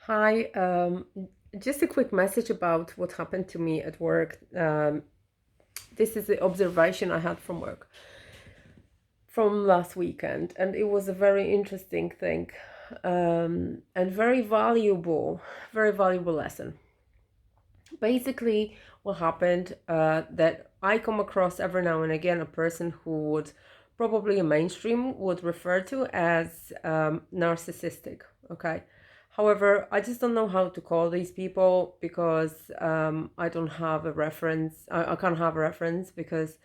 Hi, just a quick message about what happened to me at work. This is the observation I had from work from last weekend, and it was a very interesting thing and very valuable lesson. Basically, what happened that I come across every now and again a person who would probably a mainstream would refer to as narcissistic. Okay. However, I just don't know how to call these people because I don't have a reference. I can't have a reference because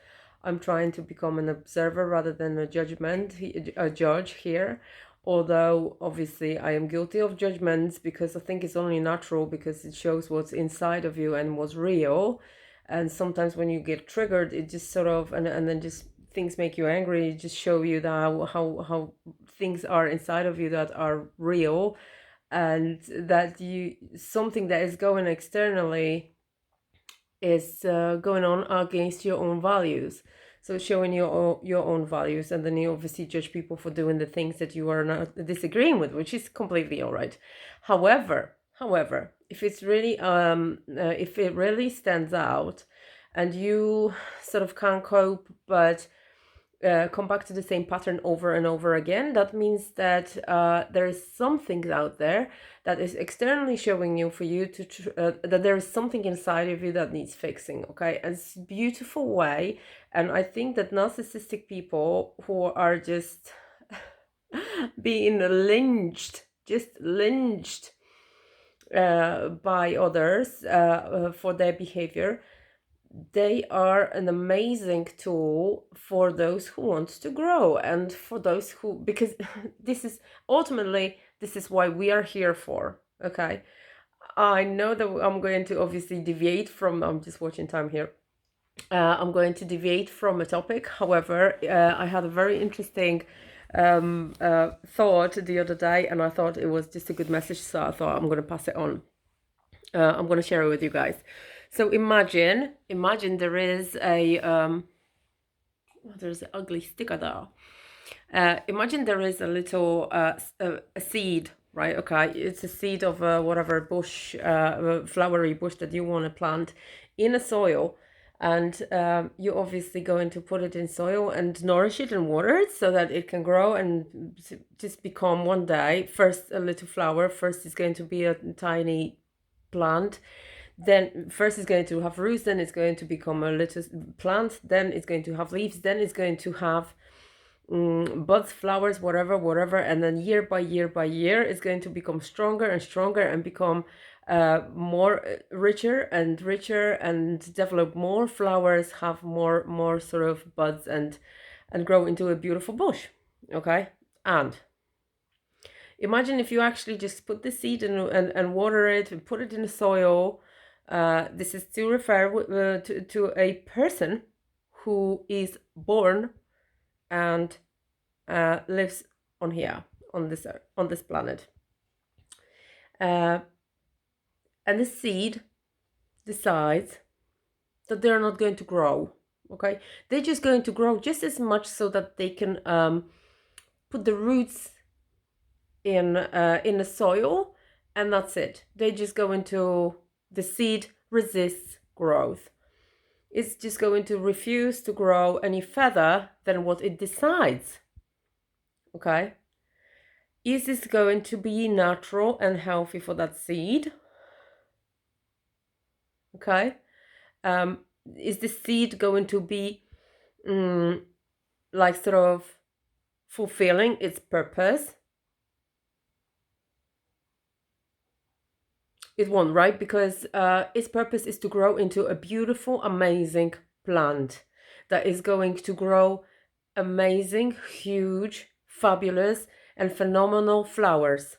I'm trying to become an observer rather than a judge here. Although obviously I am guilty of judgments because I think it's only natural because it shows what's inside of you and what's real. And sometimes when you get triggered, it just sort of and then just things make you angry, just show you that how things are inside of you that are real, and that you something that is going externally is going on against your own values. So showing your own values, and then you obviously judge people for doing the things that you are not disagreeing with, which is completely all right. However, if it really stands out, and you sort of can't cope, but come back to the same pattern over and over again, that means that there is something out there that is externally showing you for you to that there is something inside of you that needs fixing. Okay, and it's a beautiful way. And I think that narcissistic people who are just being lynched by others for their behavior, they are an amazing tool for those who want to grow, and for those who, because this is why we are here for. Okay, I know that I'm going to obviously deviate from, I'm just watching time here. I'm going to deviate from a topic. However, I had a very interesting thought the other day, and I thought it was just a good message, so I thought I'm going to pass it on. I'm going to share it with you guys. So imagine there is there's an ugly sticker there. Imagine there is a little a seed, right? Okay, it's a seed of whatever bush, flowery bush that you want to plant in a soil, and you're obviously going to put it in soil and nourish it and water it so that it can grow and just become one day first a little flower. First, it's going to be a tiny plant, then first it's going to have roots, then it's going to become a little plant, then it's going to have leaves, then it's going to have buds, flowers, whatever, and then year by year it's going to become stronger and stronger and become more richer and develop more flowers, have more sort of buds, and grow into a beautiful bush. Okay, and imagine if you actually just put the seed and water it and put it in the soil. This is to refer to a person who is born and lives on here, on this planet. Uh, and the seed decides that they're not going to grow. Okay, they're just going to grow just as much so that they can put the roots in the soil, and that's it. They just go into the seed resists growth. It's just going to refuse to grow any further than what it decides. Okay, is this going to be natural and healthy for that seed? Okay, is the seed going to be like sort of fulfilling its purpose? It won't, right? Because its purpose is to grow into a beautiful, amazing plant that is going to grow amazing, huge, fabulous, and phenomenal flowers.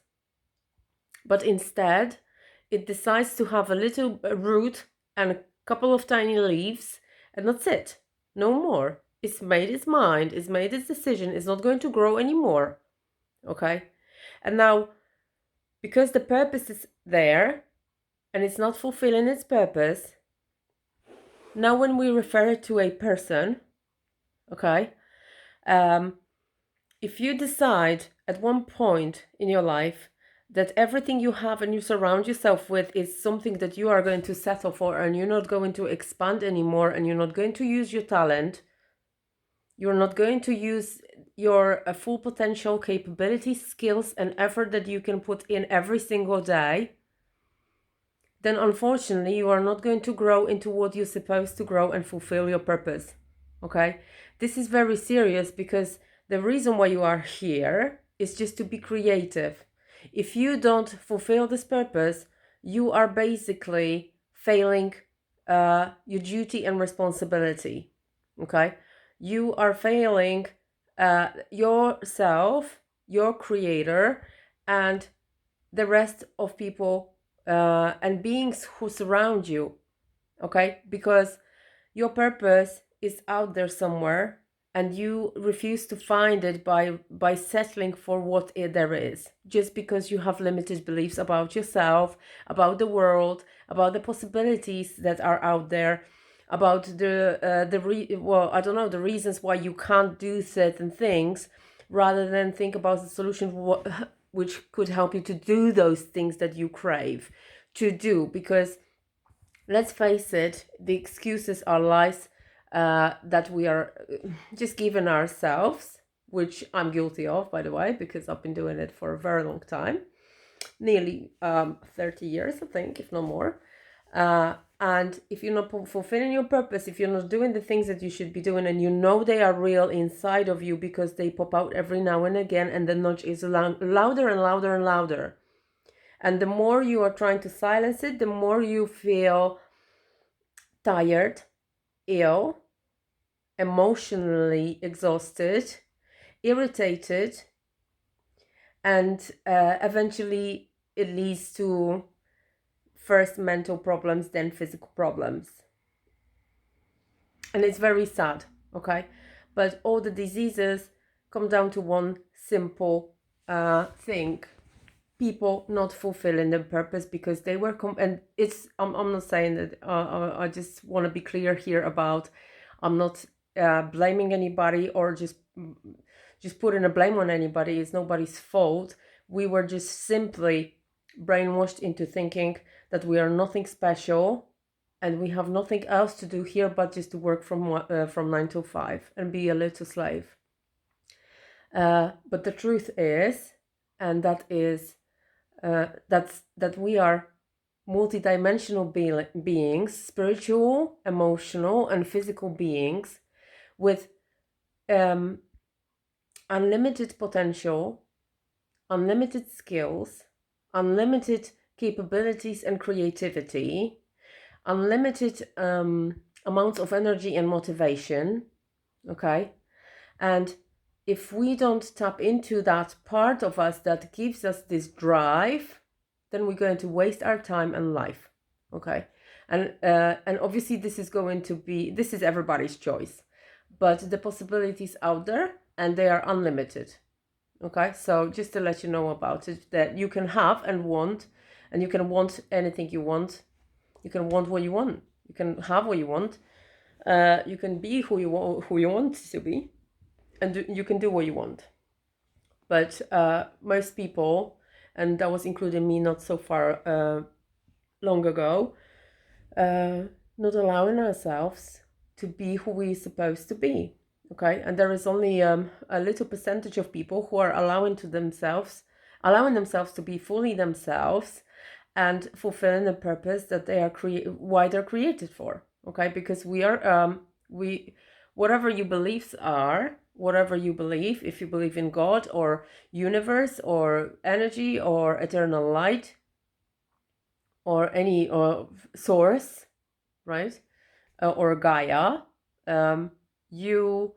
But instead, it decides to have a little root and a couple of tiny leaves, and that's it. No more. It's made its mind, it's made its decision, it's not going to grow anymore. Okay? And now, because the purpose is there, and it's not fulfilling its purpose, now when we refer to a person, okay, if you decide at one point in your life that everything you have and you surround yourself with is something that you are going to settle for, and you're not going to expand anymore, and you're not going to use your talent, you're not going to use your full potential, capabilities, skills, and effort that you can put in every single day, then unfortunately you are not going to grow into what you're supposed to grow and fulfill your purpose. Okay? This is very serious, because the reason why you are here is just to be creative. If you don't fulfill this purpose, you are basically failing your duty and responsibility. Okay? You are failing yourself, your creator, and the rest of people and beings who surround you. Okay? Because your purpose is out there somewhere, and you refuse to find it by settling for what there is, just because you have limited beliefs about yourself, about the world, about the possibilities that are out there, about the reasons why you can't do certain things, rather than think about the solution which could help you to do those things that you crave to do. Because let's face it, the excuses are lies that we are just giving ourselves, which I'm guilty of, by the way, because I've been doing it for a very long time, nearly 30 years, I think, if not more. And if you're not fulfilling your purpose, if you're not doing the things that you should be doing, and you know they are real inside of you because they pop out every now and again, and the nudge is louder and louder and louder. And the more you are trying to silence it, the more you feel tired, ill, emotionally exhausted, irritated, and eventually it leads to first mental problems, then physical problems. And it's very sad, okay? But all the diseases come down to one simple thing: people not fulfilling their purpose because they were and it's I'm not saying that I just want to be clear here about, I'm not blaming anybody or just putting a blame on anybody. It's nobody's fault. We were just simply brainwashed into thinking that we are nothing special and we have nothing else to do here but just to work from 9 to 5 and be a little slave. But the truth is, and that is that we are multidimensional beings, spiritual, emotional, and physical beings with unlimited potential, unlimited skills, unlimited capabilities and creativity, unlimited amounts of energy and motivation. Okay? And if we don't tap into that part of us that gives us this drive, then we're going to waste our time and life. Okay? And obviously this is everybody's choice, but the possibilities out there, and they are unlimited. Okay? So just to let you know about it, that you can have and want, and you can want anything you want. You can want what you want. You can have what you want. You can be who you want to be, and you can do what you want. But most people, and that was including me not so far long ago, not allowing ourselves to be who we're supposed to be. Okay? And there is only a little percentage of people who are allowing themselves to be fully themselves and fulfilling the purpose that they are why they're created for. Okay? Because we are whatever your beliefs are, whatever you believe, if you believe in God or universe or energy or eternal light or any source, right? Or Gaia, you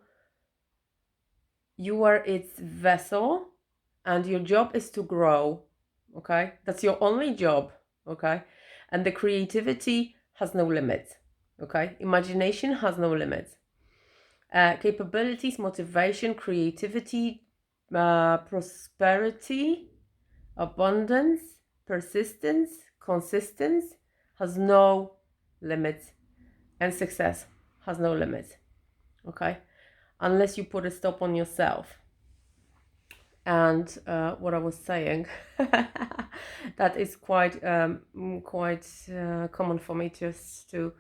are its vessel, and your job is to grow. Okay? That's your only job. Okay? And the creativity has no limits. Okay? Imagination has no limits. Capabilities, motivation, creativity, prosperity, abundance, persistence, consistency has no limits, and success has no limits. Okay? Unless you put a stop on yourself. And what I was saying, that is quite common for me just to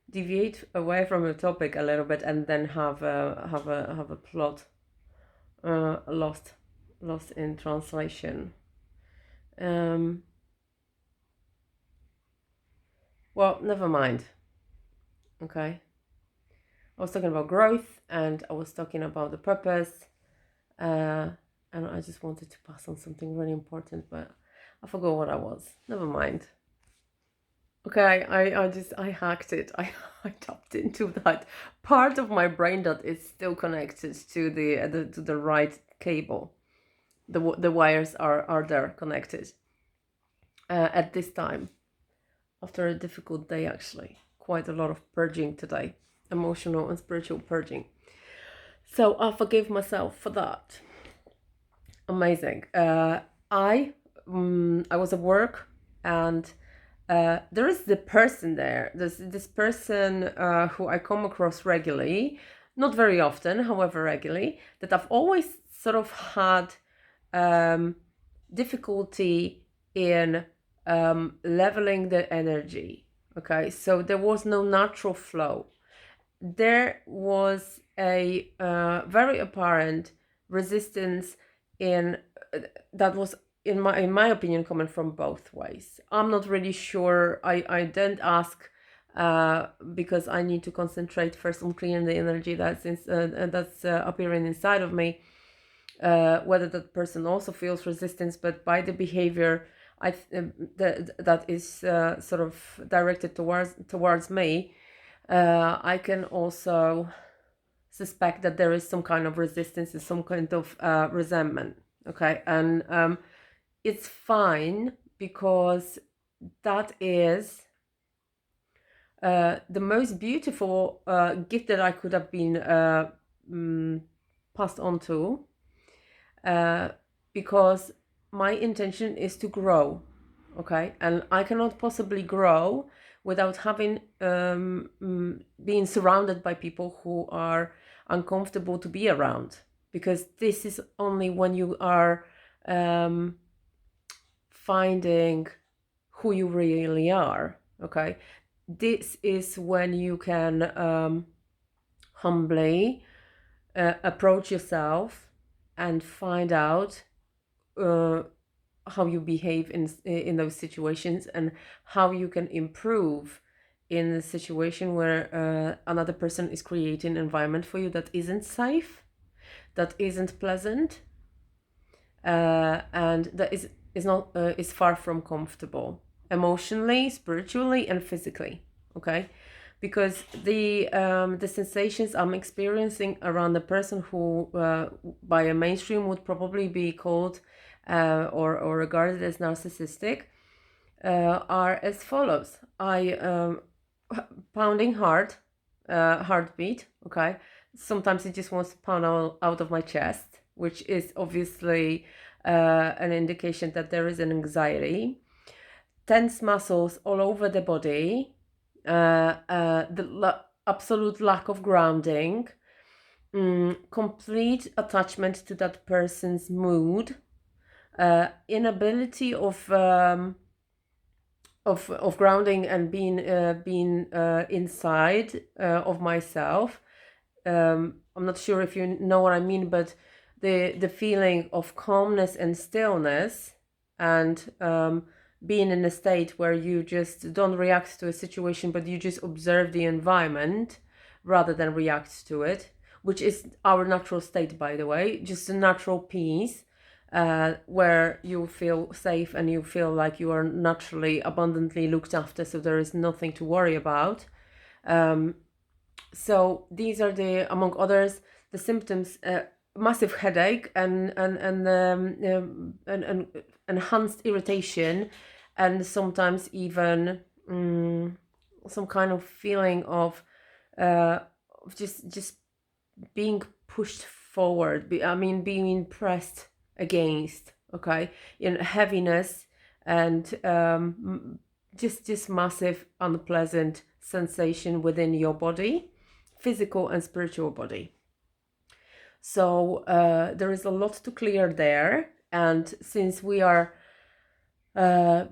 deviate away from the topic a little bit and then have a plot lost in translation. Well, never mind. Okay, I was talking about growth and I was talking about the purpose, and I just wanted to pass on something really important, but I forgot what I was. Never mind. Okay, I hacked it. I tapped into that part of my brain that is still connected to the right cable. The wires are there connected. At this time, after a difficult day, actually, quite a lot of purging today, emotional and spiritual purging. So I forgive myself for that. Amazing. I was at work, and there is the person there. This person who I come across regularly, not very often, however regularly, that I've always sort of had difficulty in leveling the energy. Okay, so there was no natural flow. There was a very apparent resistance in that was in my opinion coming from both ways. I'm not really sure. I didn't ask because I need to concentrate first on clearing the energy that's appearing inside of me. Whether that person also feels resistance, but by the behavior that is sort of directed towards me, I can also suspect that there is some kind of resistance and some kind of resentment. Okay, and it's fine because that is the most beautiful gift that I could have been passed on to, because my intention is to grow. Okay, and I cannot possibly grow without having being surrounded by people who are uncomfortable to be around, because this is only when you are finding who you really are. Okay, this is when you can humbly approach yourself and find out how you behave in those situations and how you can improve in a situation where another person is creating an environment for you that isn't safe, that isn't pleasant, and that is not is far from comfortable emotionally, spiritually, and physically. Okay, because the sensations I'm experiencing around the person who by a mainstream would probably be called or regarded as narcissistic are as follows. I pounding heartbeat. Okay, sometimes it just wants to pound out of my chest, which is obviously an indication that there is an anxiety. Tense muscles all over the body, absolute lack of grounding, complete attachment to that person's mood, inability of grounding and being inside of myself. I'm not sure if you know what I mean, but the feeling of calmness and stillness, and being in a state where you just don't react to a situation, but you just observe the environment rather than react to it, which is our natural state, by the way, just a natural peace, where you feel safe and you feel like you are naturally abundantly looked after, so there is nothing to worry about. So these are among others, the symptoms: massive headache and enhanced irritation, and sometimes even some kind of feeling of just being pushed forward. Being pressed against. Okay, in heaviness and just massive unpleasant sensation within your body, physical and spiritual body. So there is a lot to clear there. And since we are uh,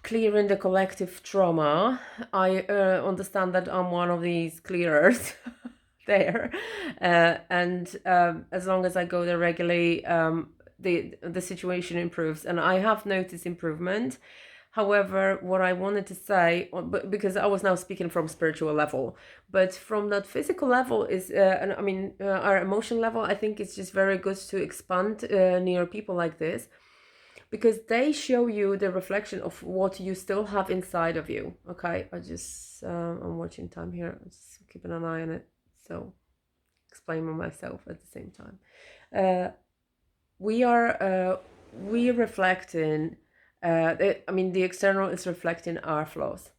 clearing the collective trauma, I understand that I'm one of these clearers there. And as long as I go there regularly, the situation improves. And I have noticed improvement. However, what I wanted to say, because I was now speaking from spiritual level, but from that physical level is, and I mean, our emotion level, I think it's just very good to expand near people like this, because they show you the reflection of what you still have inside of you. Okay, I'm watching time here, I'm just keeping an eye on it, so explaining myself at the same time. We reflecting, the external is reflecting our flaws.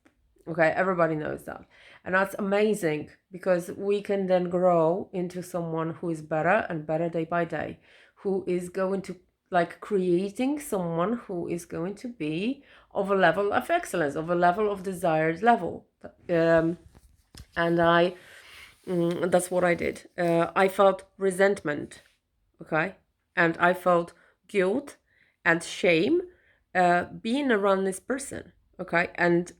Okay, everybody knows that. And that's amazing, because we can then grow into someone who is better and better day by day, who is going to, like, creating someone who is going to be of a level of excellence, of a level of desired level. And that's what I did. I felt resentment, okay? And I felt guilt and shame being around this person, okay? And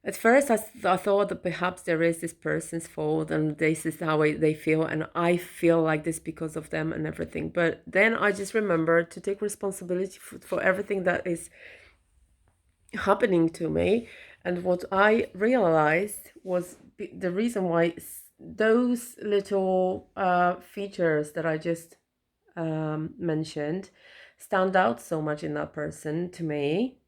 at first, I thought that perhaps there is this person's fault and this is how they feel, and I feel like this because of them and everything. But then I just remembered to take responsibility for everything that is happening to me. And what I realized was the reason why those little features that I just mentioned stand out so much in that person to me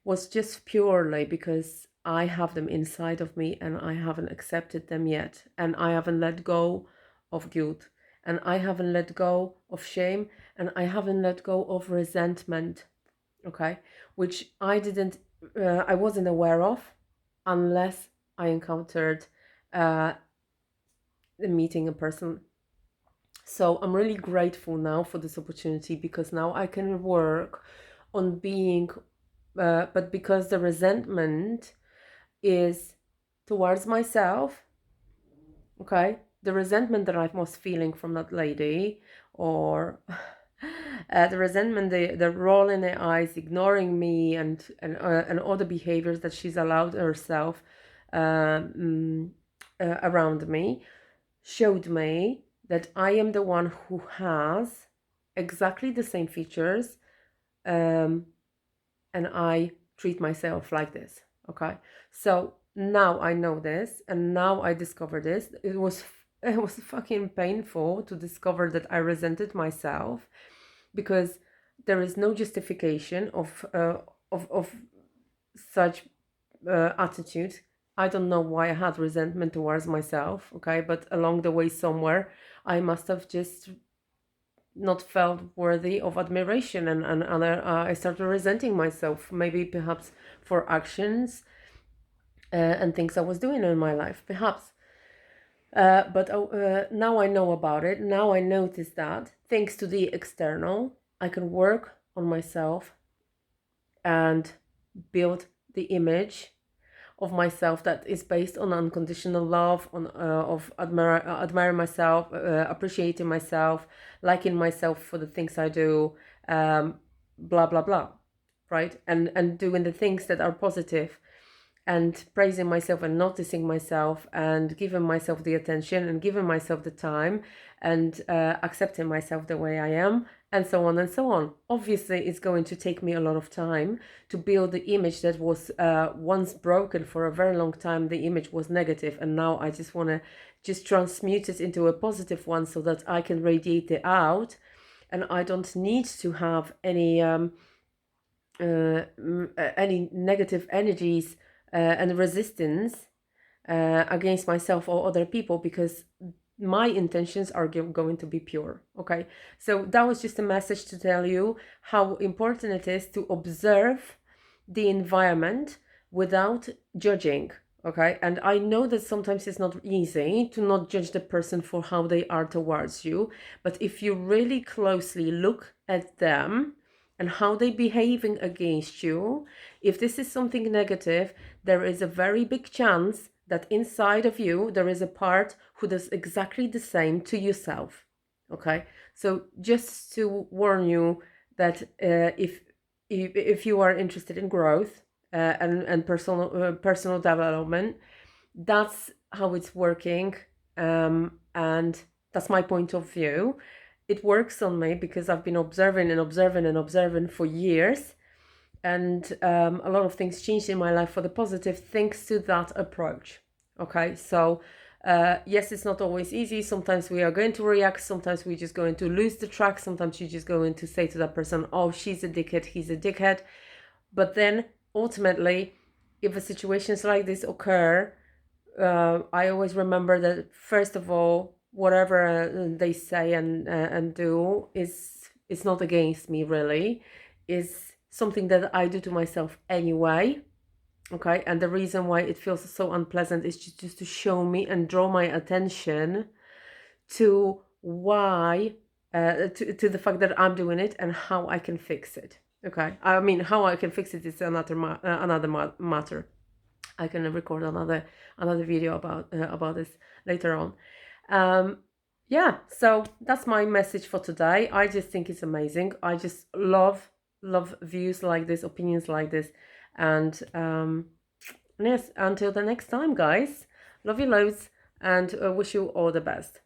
was just purely because I have them inside of me and I haven't accepted them yet. And I haven't let go of guilt. And I haven't let go of shame. And I haven't let go of resentment. Okay? Which I wasn't aware of unless I encountered meeting a person. So I'm really grateful now for this opportunity, because now I can work on being, but because the resentment is towards myself, okay? The resentment that I was feeling from that lady, or the resentment, the roll in the eyes, ignoring me, and all the behaviors that she's allowed herself around me, showed me that I am the one who has exactly the same features, and I treat myself like this. Okay, so now I know this, and now I discover this. It was fucking painful to discover that I resented myself, because there is no justification of such attitude. I don't know why I had resentment towards myself, okay, but along the way somewhere I must have just not felt worthy of admiration, and I started resenting myself, maybe perhaps for actions and things I was doing in my life, perhaps. But now I know about it. Now I notice that thanks to the external, I can work on myself and build the image of myself that is based on unconditional love, on of admiring myself, appreciating myself, liking myself for the things I do, blah blah blah, right? And doing the things that are positive, and praising myself and noticing myself and giving myself the attention and giving myself the time, and accepting myself the way I am, and so on and so on. Obviously, it's going to take me a lot of time to build the image that was once broken. For a very long time, the image was negative, and now I just want to just transmute it into a positive one so that I can radiate it out, and I don't need to have any negative energies and resistance against myself or other people, because my intentions are going to be pure. Okay, so that was just a message to tell you how important it is to observe the environment without judging. Okay, and I know that sometimes it's not easy to not judge the person for how they are towards you, but if you really closely look at them and how they behaving against you, if this is something negative, there is a very big chance that inside of you there is a part who does exactly the same to yourself. Okay, so just to warn you that if you are interested in growth and personal development, that's how it's working, and that's my point of view. It works on me because I've been observing and observing and observing for years, and a lot of things changed in my life for the positive thanks to that approach. Okay, so yes, it's not always easy. Sometimes we are going to react, sometimes we're just going to lose the track, sometimes you're just going to say to that person, oh, she's a dickhead, he's a dickhead. But then ultimately, if a situations like this occur, I always remember that first of all, whatever they say and do is not against me really, is something that I do to myself anyway. Okay, and the reason why it feels so unpleasant is just to show me and draw my attention to why, to the fact that I'm doing it and how I can fix it. Okay, I mean, how I can fix it is another matter. I can record another video about this later on. Yeah, so that's my message for today. I just think it's amazing. I just love views like this, opinions like this, and yes. Until the next time, guys. Love you loads, and wish you all the best.